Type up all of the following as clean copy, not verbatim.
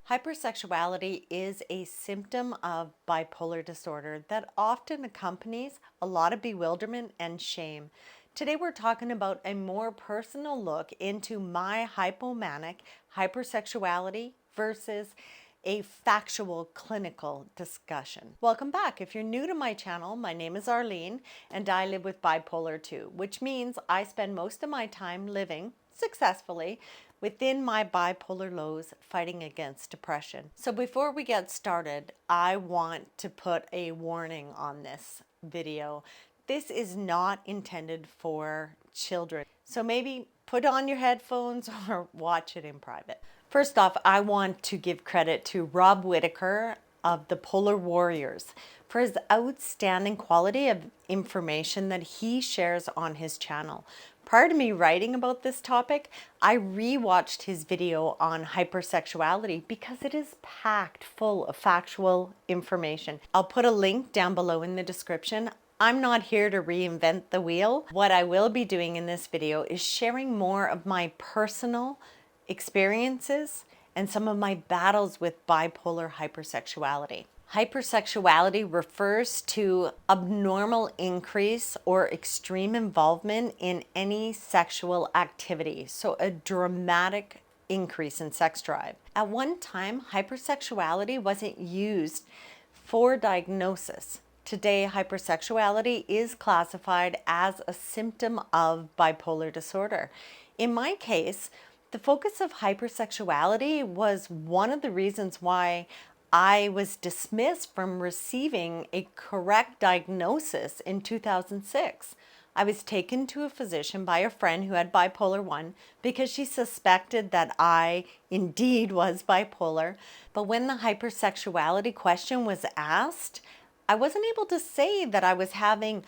Hypersexuality is a symptom of bipolar disorder that often accompanies a lot of bewilderment and shame. Today we're talking about a more personal look into my hypomanic hypersexuality versus a factual clinical discussion. Welcome back. If you're new to my channel, my name is Arlene and I live with bipolar 2, which means I spend most of my time living successfully within my bipolar lows fighting against depression. So before we get started, I want to put a warning on this video. This is not intended for children. So maybe put on your headphones or watch it in private. First off, I want to give credit to Rob Whitaker of the Polar Warriors for his outstanding quality of information that he shares on his channel. Prior to me writing about this topic, I rewatched his video on hypersexuality because it is packed full of factual information. I'll put a link down below in the description. I'm not here to reinvent the wheel. What I will be doing in this video is sharing more of my personal experiences and some of my battles with bipolar hypersexuality. Hypersexuality refers to abnormal increase or extreme involvement in any sexual activity, so a dramatic increase in sex drive. At one time, hypersexuality wasn't used for diagnosis. Today, hypersexuality is classified as a symptom of bipolar disorder. In my case, the focus of hypersexuality was one of the reasons why I was dismissed from receiving a correct diagnosis in 2006. I was taken to a physician by a friend who had bipolar 1 because she suspected that I indeed was bipolar. But when the hypersexuality question was asked, I wasn't able to say that I was having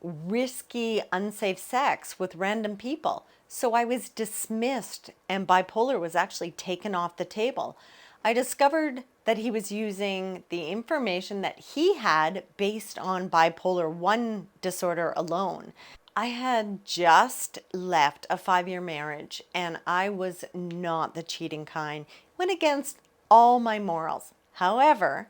risky, unsafe sex with random people. So I was dismissed and bipolar was actually taken off the table. I discovered that he was using the information that he had based on bipolar 1 disorder alone. I had just left a 5-year marriage and I was not the cheating kind. Went against all my morals. However,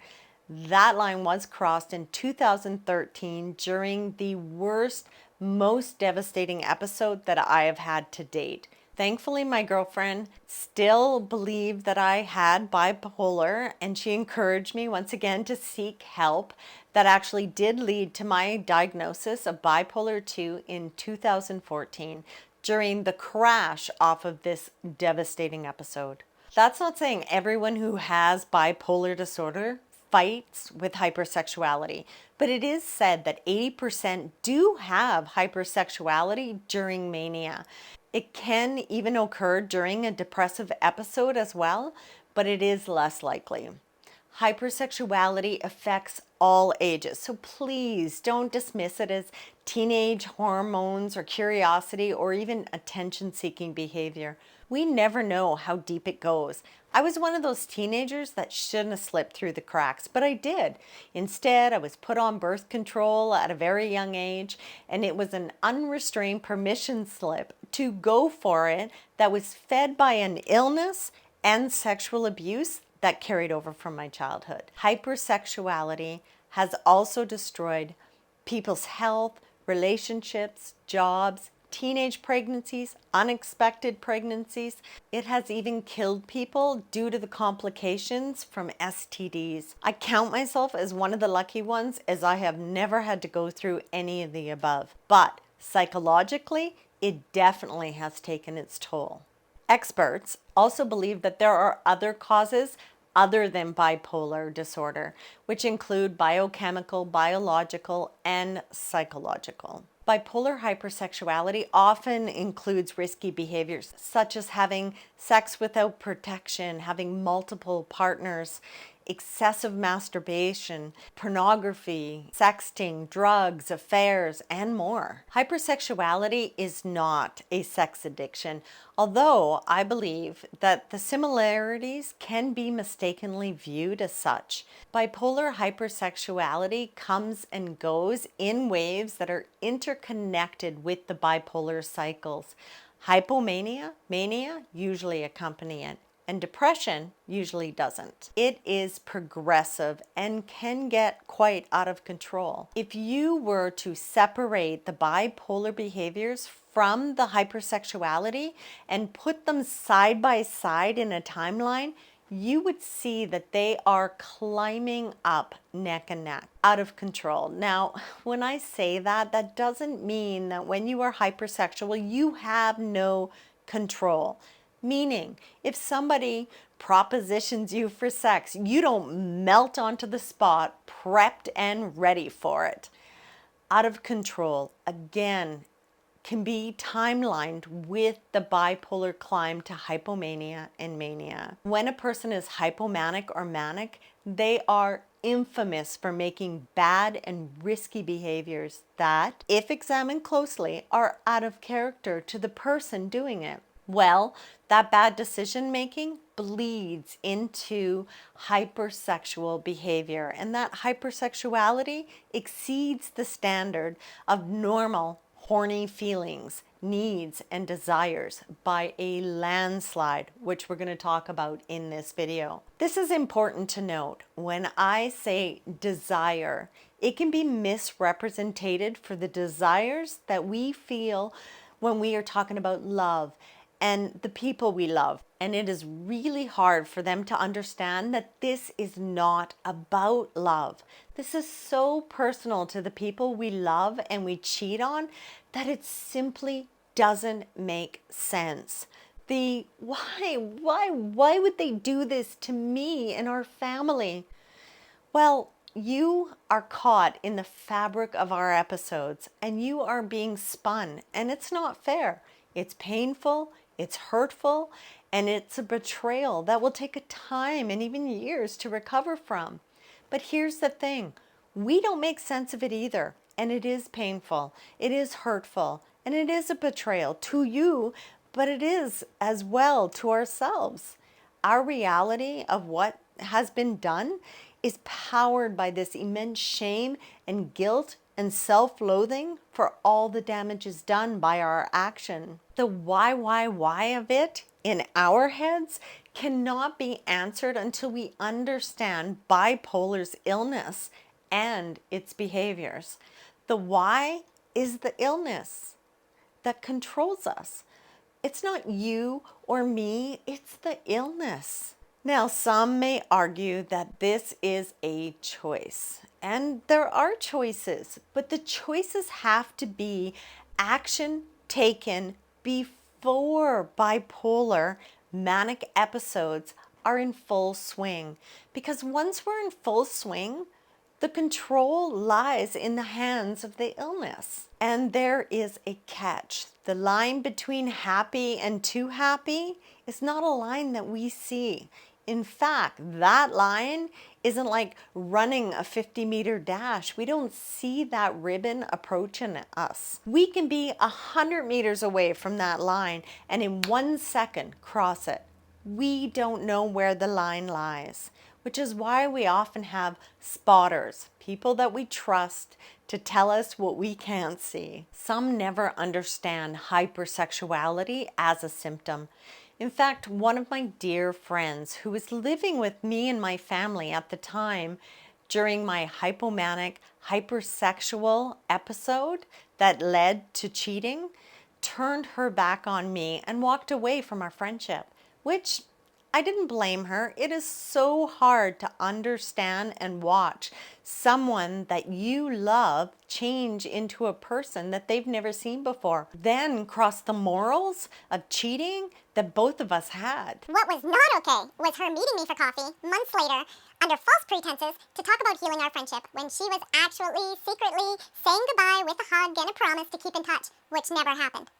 that line was crossed in 2013 during the worst, most devastating episode that I have had to date. Thankfully, my girlfriend still believed that I had bipolar, and she encouraged me once again to seek help. That actually did lead to my diagnosis of bipolar 2 in 2014 during the crash off of this devastating episode. That's not saying everyone who has bipolar disorder fights with hypersexuality, but it is said that 80% do have hypersexuality during mania. It can even occur during a depressive episode as well, but it is less likely. Hypersexuality affects all ages, so please don't dismiss it as teenage hormones or curiosity or even attention-seeking behavior. We never know how deep it goes. I was one of those teenagers that shouldn't have slipped through the cracks, but I did. Instead, I was put on birth control at a very young age, and it was an unrestrained permission slip to go for it that was fed by an illness and sexual abuse that carried over from my childhood. Hypersexuality has also destroyed people's health, relationships, jobs, teenage pregnancies, unexpected pregnancies. It has even killed people due to the complications from STDs. I count myself as one of the lucky ones, as I have never had to go through any of the above. But psychologically, it definitely has taken its toll. Experts also believe that there are other causes other than bipolar disorder, which include biochemical, biological, and psychological. Bipolar hypersexuality often includes risky behaviors, such as having sex without protection, having multiple partners, excessive masturbation, pornography, sexting, drugs, affairs, and more. Hypersexuality is not a sex addiction, although I believe that the similarities can be mistakenly viewed as such. Bipolar hypersexuality comes and goes in waves that are interconnected with the bipolar cycles. Hypomania, mania usually accompany it, and depression usually doesn't. It is progressive and can get quite out of control. If you were to separate the bipolar behaviors from the hypersexuality and put them side by side in a timeline, you would see that they are climbing up neck and neck, out of control. Now, when I say that, that doesn't mean that when you are hypersexual, you have no control. Meaning, if somebody propositions you for sex, you don't melt onto the spot, prepped and ready for it. Out of control, again, can be timelined with the bipolar climb to hypomania and mania. When a person is hypomanic or manic, they are infamous for making bad and risky behaviors that, if examined closely, are out of character to the person doing it. Well, that bad decision making bleeds into hypersexual behavior, and that hypersexuality exceeds the standard of normal horny feelings, needs, and desires by a landslide, which we're going to talk about in this video. This is important to note. When I say desire, it can be misrepresented for the desires that we feel when we are talking about love and the people we love. And it is really hard for them to understand that this is not about love. This is so personal to the people we love and we cheat on that it simply doesn't make sense. Why would they do this to me and our family? Well, you are caught in the fabric of our episodes and you are being spun, and it's not fair. It's painful, it's hurtful, and it's a betrayal that will take a time and even years to recover from. But here's the thing, we don't make sense of it either. And it is painful, it is hurtful, and it is a betrayal to you, but it is as well to ourselves. Our reality of what has been done is powered by this immense shame and guilt and self-loathing for all the damages done by our action. The why of it in our heads cannot be answered until we understand bipolar's illness and its behaviors. The why is the illness that controls us. It's not you or me, it's the illness. Now, some may argue that this is a choice, and there are choices, but the choices have to be action taken before bipolar manic episodes are in full swing. Because once we're in full swing, the control lies in the hands of the illness. And there is a catch. The line between happy and too happy is not a line that we see. In fact, that line isn't like running a 50-meter dash. We don't see that ribbon approaching us. We can be 100 meters away from that line and in 1 second cross it. We don't know where the line lies, which is why we often have spotters, people that we trust to tell us what we can't see. Some never understand hypersexuality as a symptom. In fact, one of my dear friends who was living with me and my family at the time during my hypomanic-hypersexual episode that led to cheating, turned her back on me and walked away from our friendship, which I didn't blame her. It is so hard to understand and watch someone that you love change into a person that they've never seen before, then cross the morals of cheating that both of us had. What was not okay was her meeting me for coffee months later under false pretenses to talk about healing our friendship when she was actually secretly saying goodbye with a hug and a promise to keep in touch, which never happened.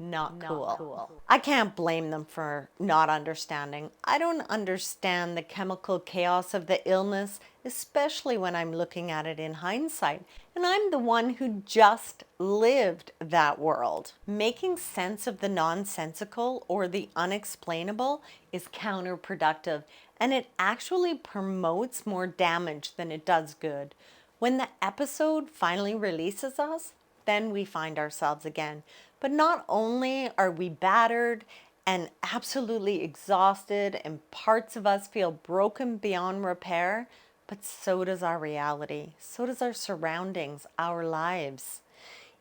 Not cool. I can't blame them for not understanding. I don't understand the chemical chaos of the illness, especially when I'm looking at it in hindsight. And I'm the one who just lived that world. Making sense of the nonsensical or the unexplainable is counterproductive, and it actually promotes more damage than it does good. When the episode finally releases us, then we find ourselves again. But not only are we battered and absolutely exhausted, and parts of us feel broken beyond repair, but so does our reality. So does our surroundings, our lives.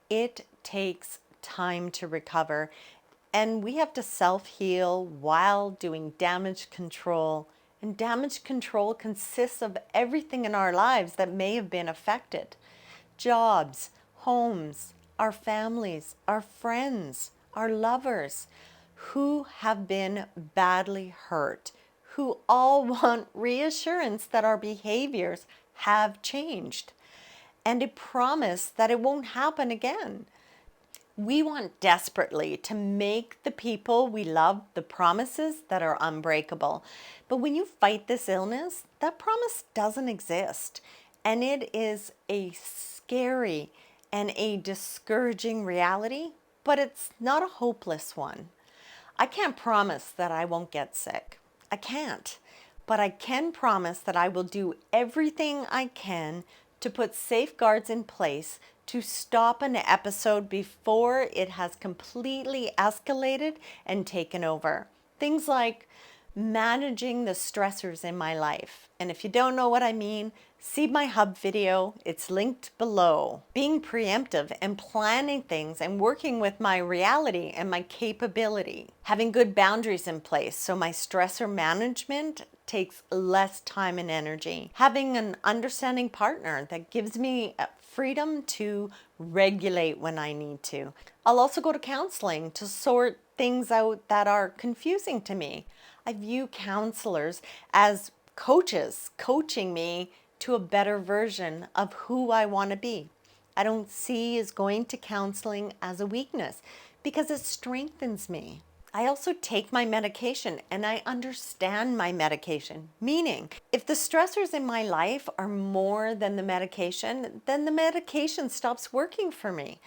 It takes time to recover, and we have to self-heal while doing damage control. And damage control consists of everything in our lives that may have been affected. Jobs, homes, our families, our friends, our lovers, who have been badly hurt, who all want reassurance that our behaviors have changed and a promise that it won't happen again. We want desperately to make the people we love the promises that are unbreakable. But when you fight this illness, that promise doesn't exist. And it is a scary and a discouraging reality, but it's not a hopeless one. I can't promise that I won't get sick. I can't. But I can promise that I will do everything I can to put safeguards in place to stop an episode before it has completely escalated and taken over. Things like managing the stressors in my life. And if you don't know what I mean, see my hub video, it's linked below. Being preemptive and planning things and working with my reality and my capability. Having good boundaries in place so my stressor management takes less time and energy. Having an understanding partner that gives me freedom to regulate when I need to. I'll also go to counseling to sort things out that are confusing to me. I view counselors as coaches coaching me to a better version of who I want to be. I don't see as going to counseling as a weakness because it strengthens me. I also take my medication and I understand my medication, meaning if the stressors in my life are more than the medication, then the medication stops working for me.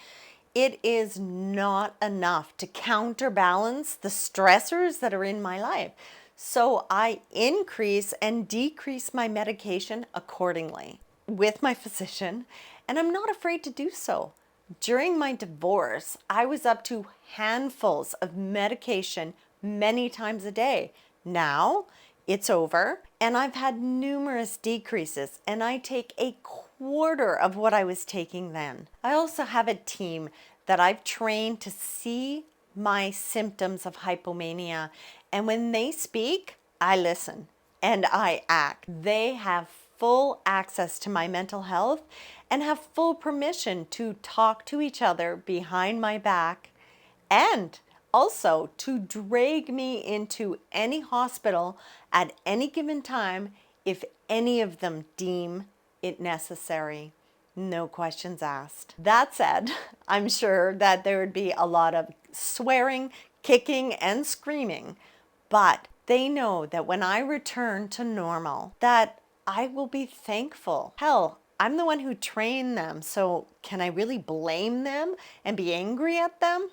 It is not enough to counterbalance the stressors that are in my life. So I increase and decrease my medication accordingly with my physician, and I'm not afraid to do so. During my divorce, I was up to handfuls of medication many times a day. Now it's over, and I've had numerous decreases, and I take a quarter of what I was taking then. I also have a team that I've trained to see my symptoms of hypomania, and when they speak, I listen and I act. They have full access to my mental health and have full permission to talk to each other behind my back and also to drag me into any hospital at any given time if any of them deem it necessary. No questions asked. That said, I'm sure that there would be a lot of swearing, kicking, and screaming, but they know that when I return to normal, that I will be thankful. Hell, I'm the one who trained them, so can I really blame them and be angry at them?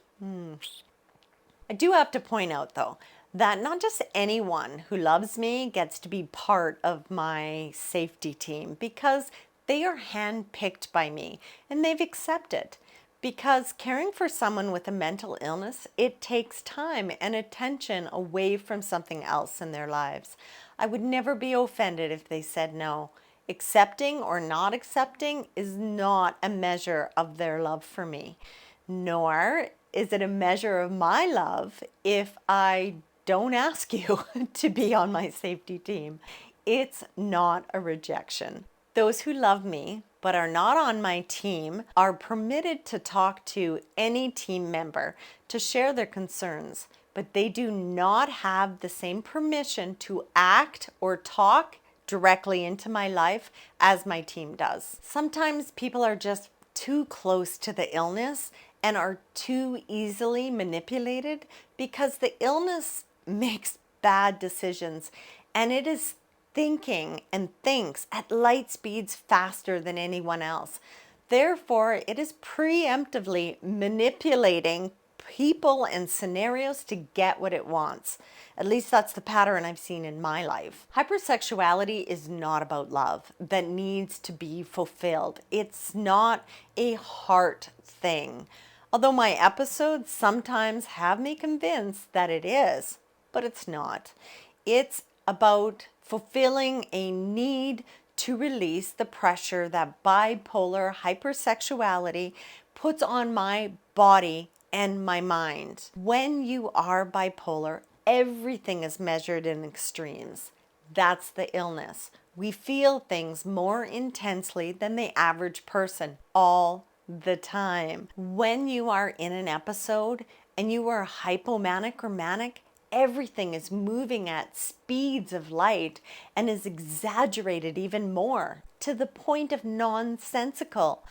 I do have to point out, though, that not just anyone who loves me gets to be part of my safety team because they are handpicked by me and they've accepted. Because caring for someone with a mental illness, it takes time and attention away from something else in their lives. I would never be offended if they said no. Accepting or not accepting is not a measure of their love for me, nor is it a measure of my love if I don't ask you to be on my safety team. It's not a rejection. Those who love me but are not on my team are permitted to talk to any team member to share their concerns, but they do not have the same permission to act or talk directly into my life as my team does. Sometimes people are just too close to the illness and are too easily manipulated because the illness makes bad decisions and it is thinking and thinks at light speeds faster than anyone else. Therefore, it is preemptively manipulating people and scenarios to get what it wants. At least that's the pattern I've seen in my life. Hypersexuality is not about love that needs to be fulfilled. It's not a heart thing. Although my episodes sometimes have me convinced that it is, but it's not. It's about fulfilling a need to release the pressure that bipolar hypersexuality puts on my body and my mind. When you are bipolar, everything is measured in extremes. That's the illness. We feel things more intensely than the average person all the time. When you are in an episode and you are hypomanic or manic, everything is moving at speeds of light and is exaggerated even more to the point of nonsensical.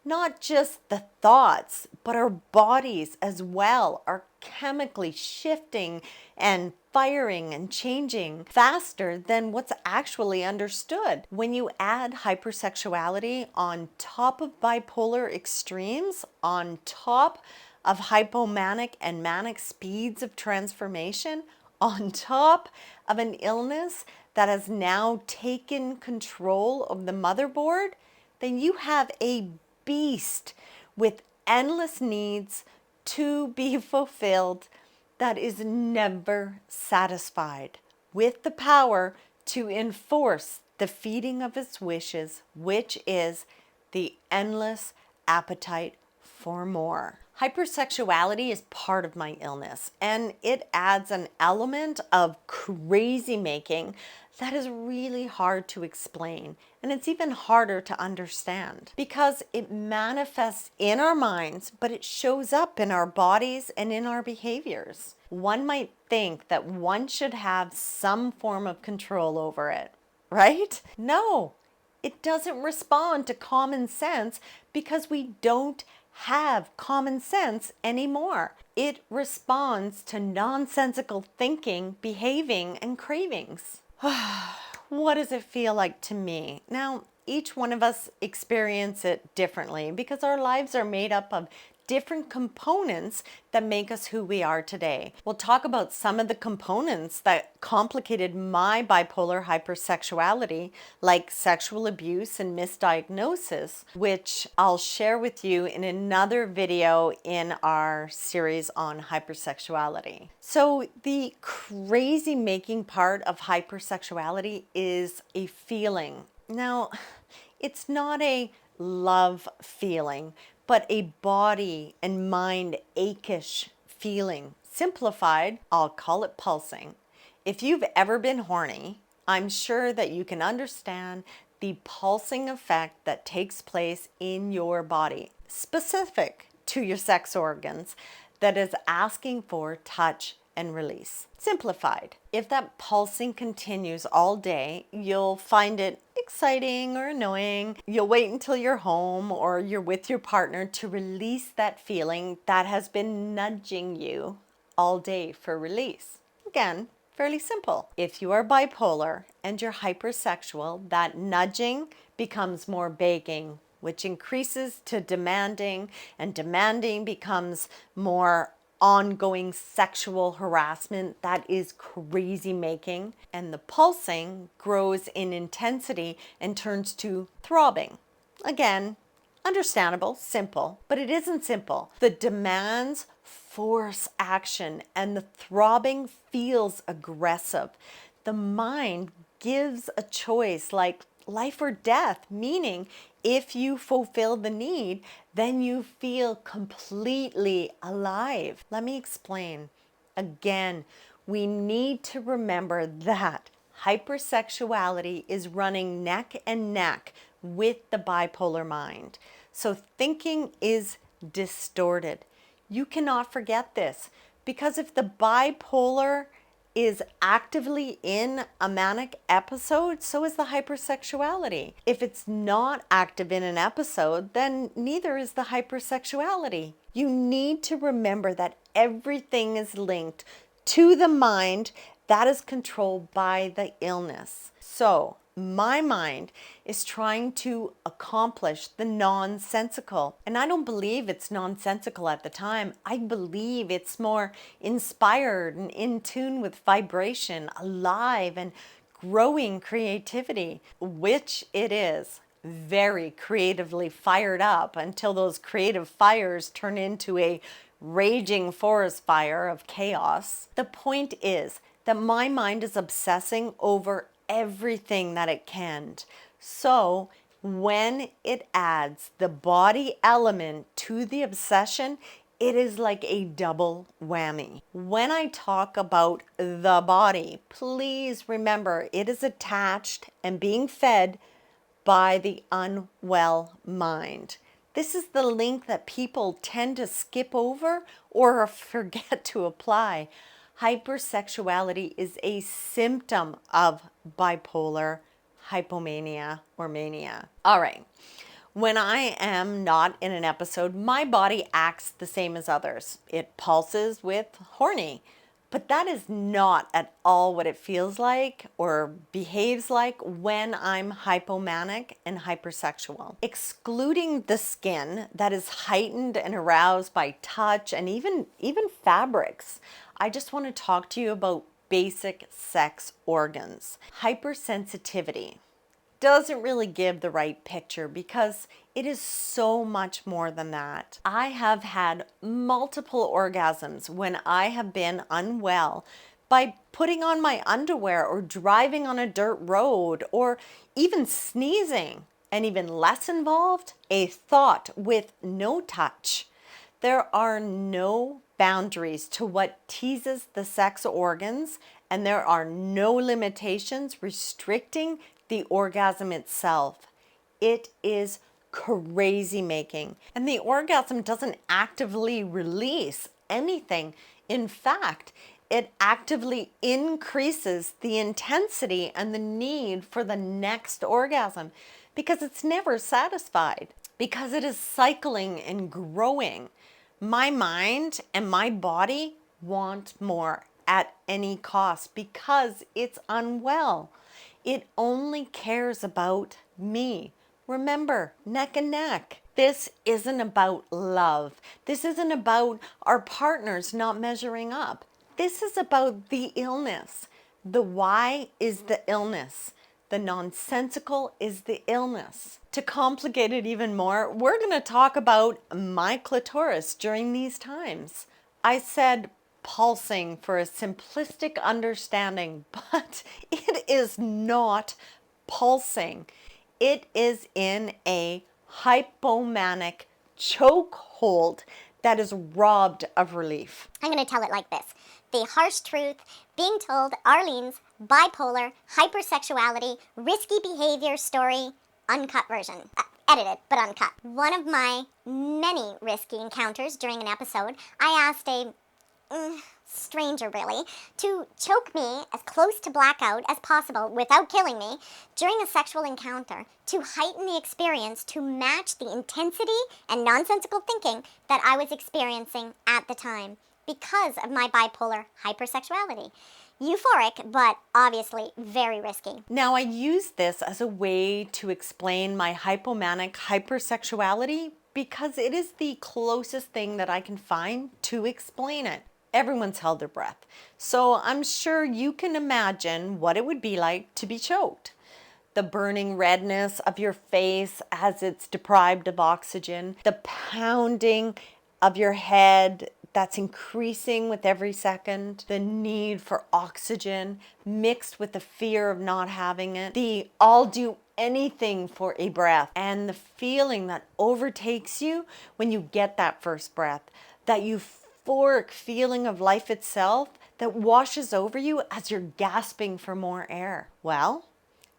Not just the thoughts, but our bodies as well are chemically shifting and firing and changing faster than what's actually understood. When you add hypersexuality on top of bipolar extremes, on top of hypomanic and manic speeds of transformation, on top of an illness that has now taken control of the motherboard, then you have a beast with endless needs to be fulfilled that is never satisfied, with the power to enforce the feeding of its wishes, which is the endless appetite for more. Hypersexuality is part of my illness, and it adds an element of crazy making that is really hard to explain, and it's even harder to understand because it manifests in our minds, but it shows up in our bodies and in our behaviors. One might think that one should have some form of control over it, right? No, it doesn't respond to common sense because we don't have common sense anymore. It responds to nonsensical thinking, behaving, and cravings. What does it feel like to me? Now, each one of us experience it differently because our lives are made up of different components that make us who we are today. We'll talk about some of the components that complicated my bipolar hypersexuality, like sexual abuse and misdiagnosis, which I'll share with you in another video in our series on hypersexuality. So the crazy making part of hypersexuality is a feeling. Now, it's not a love feeling, but a body and mind achish feeling. Simplified, I'll call it pulsing. If you've ever been horny, I'm sure that you can understand the pulsing effect that takes place in your body, specific to your sex organs, that is asking for touch and release. Simplified, if that pulsing continues all day, you'll find it exciting or annoying. You'll wait until you're home or you're with your partner to release that feeling that has been nudging you all day for release. Again, fairly simple. If you are bipolar and you're hypersexual, that nudging becomes more begging, which increases to demanding, and demanding becomes more ongoing sexual harassment that is crazy making, and the pulsing grows in intensity and turns to throbbing. Again, understandable, simple, but it isn't simple. The demands force action and the throbbing feels aggressive. The mind gives a choice like life or death, meaning if you fulfill the need, then you feel completely alive. Let me explain. Again, we need to remember that hypersexuality is running neck and neck with the bipolar mind. So thinking is distorted. You cannot forget this, because if the bipolar is actively in a manic episode, so is the hypersexuality. If it's not active in an episode, then neither is the hypersexuality. You need to remember that everything is linked to the mind that is controlled by the illness. So my mind is trying to accomplish the nonsensical. And I don't believe it's nonsensical at the time. I believe it's more inspired and in tune with vibration, alive and growing creativity, which it is. very creatively fired up until those creative fires turn into a raging forest fire of chaos. The point is that my mind is obsessing over everything that it can. So when it adds the body element to the obsession, it is like a double whammy. When I talk about the body, please remember it is attached and being fed by the unwell mind. This is the link that people tend to skip over or forget to apply. Hypersexuality is a symptom of bipolar, hypomania, or mania. All right. When I am not in an episode, my body acts the same as others. It pulses with horny. But that is not at all what it feels like or behaves like when I'm hypomanic and hypersexual. Excluding the skin that is heightened and aroused by touch and even fabrics, I just want to talk to you about basic sex organs. Hypersensitivity doesn't really give the right picture because it is so much more than that. I have had multiple orgasms when I have been unwell by putting on my underwear or driving on a dirt road or even sneezing. And even less involved, a thought with no touch. There are no boundaries to what teases the sex organs, and there are no limitations restricting the orgasm itself. It is crazy making. And the orgasm doesn't actively release anything. In fact, it actively increases the intensity and the need for the next orgasm because it's never satisfied, because it is cycling and growing. My mind and my body want more at any cost because it's unwell. It only cares about me. Remember, neck and neck. This isn't about love. This isn't about our partners not measuring up. This is about the illness. The why is the illness. The nonsensical is the illness. To complicate it even more, we're going to talk about my clitoris during these times. I said pulsing for a simplistic understanding, but it is not pulsing. It is in a hypomanic chokehold that is robbed of relief. I'm going to tell it like this. The harsh truth being told Arlene's bipolar, hypersexuality, risky behavior story, uncut version. Edited, but uncut. One of my many risky encounters during an episode, I asked a stranger really, to choke me as close to blackout as possible without killing me during a sexual encounter to heighten the experience to match the intensity and nonsensical thinking that I was experiencing at the time because of my bipolar hypersexuality. Euphoric, but obviously very risky. Now, I use this as a way to explain my hypomanic hypersexuality because it is the closest thing that I can find to explain it. Everyone's held their breath, so I'm sure you can imagine what it would be like to be choked. The burning redness of your face as it's deprived of oxygen, the pounding of your head that's increasing with every second, the need for oxygen mixed with the fear of not having it, the I'll do anything for a breath, and the feeling that overtakes you when you get that first breath, that euphoric feeling of life itself that washes over you as you're gasping for more air. Well,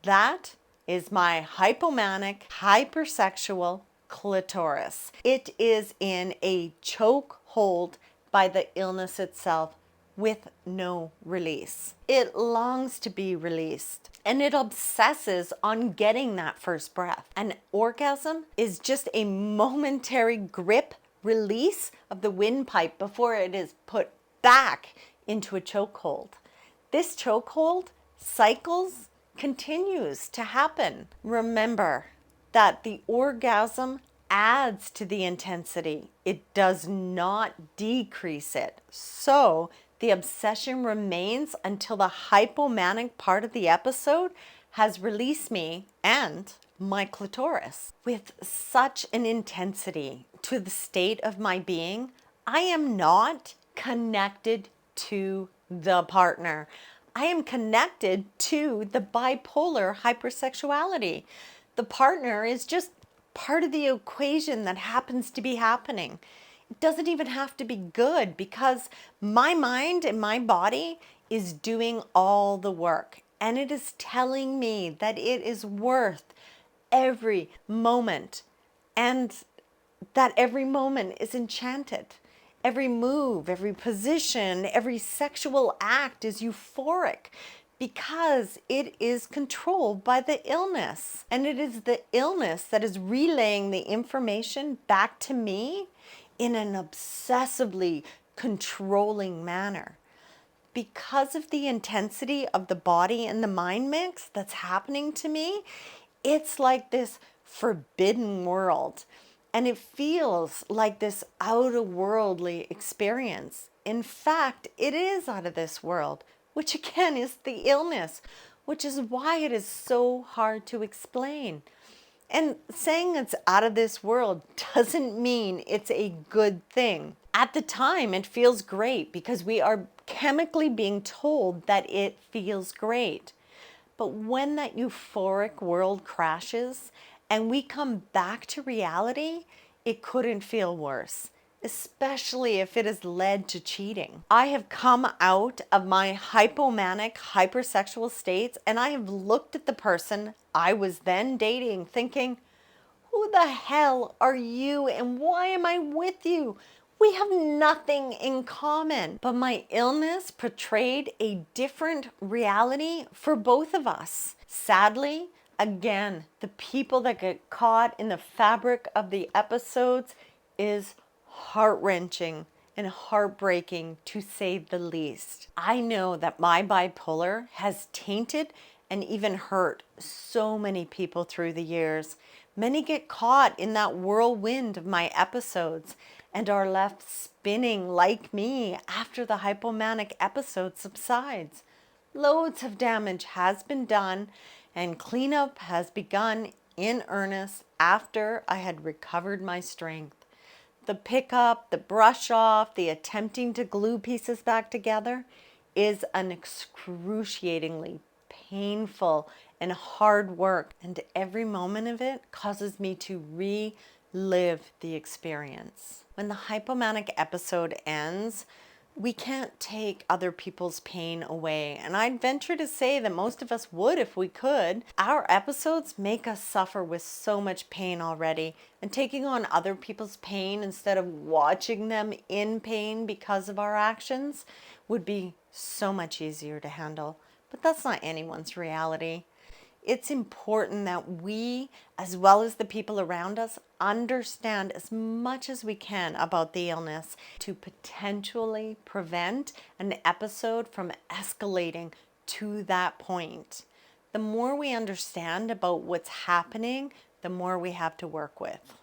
that is my hypomanic hypersexual clitoris. It is in a choke hold by the illness itself with no release. It longs to be released and it obsesses on getting that first breath. An orgasm is just a momentary grip release of the windpipe before it is put back into a chokehold. This chokehold continues to happen. Remember that the orgasm adds to the intensity. It does not decrease it. So the obsession remains until the hypomanic part of the episode has released me and my clitoris with such an intensity to the state of my being. I am not connected to the partner. I am connected to the bipolar hypersexuality. The partner is just part of the equation that happens to be happening. It doesn't even have to be good because my mind and my body is doing all the work, and it is telling me that it is worth every moment, and that every moment is enchanted. Every move, every position, every sexual act is euphoric because it is controlled by the illness. And it is the illness that is relaying the information back to me in an obsessively controlling manner. Because of the intensity of the body and the mind mix that's happening to me, it's like this forbidden world. And it feels like this outer-worldly experience. In fact, it is out of this world, which again is the illness, which is why it is so hard to explain. And saying it's out of this world doesn't mean it's a good thing. At the time, it feels great because we are chemically being told that it feels great. But when that euphoric world crashes and we come back to reality, it couldn't feel worse, especially if it has led to cheating. I have come out of my hypomanic hypersexual states, and I have looked at the person I was then dating thinking, who the hell are you and why am I with you? We have nothing in common. But my illness portrayed a different reality for both of us. Sadly, again, the people that get caught in the fabric of the episodes is heart-wrenching and heartbreaking, to say the least. I know that my bipolar has tainted and even hurt so many people through the years. Many get caught in that whirlwind of my episodes and are left spinning like me after the hypomanic episode subsides. Loads of damage has been done and cleanup has begun in earnest after I had recovered my strength. The pickup, the brush off, the attempting to glue pieces back together is an excruciatingly painful and hard work, and every moment of it causes me to relive the experience. When the hypomanic episode ends, we can't take other people's pain away, and I'd venture to say that most of us would if we could. Our episodes make us suffer with so much pain already, and taking on other people's pain instead of watching them in pain because of our actions would be so much easier to handle. But that's not anyone's reality. It's important that we, as well as the people around us, understand as much as we can about the illness to potentially prevent an episode from escalating to that point. The more we understand about what's happening, the more we have to work with.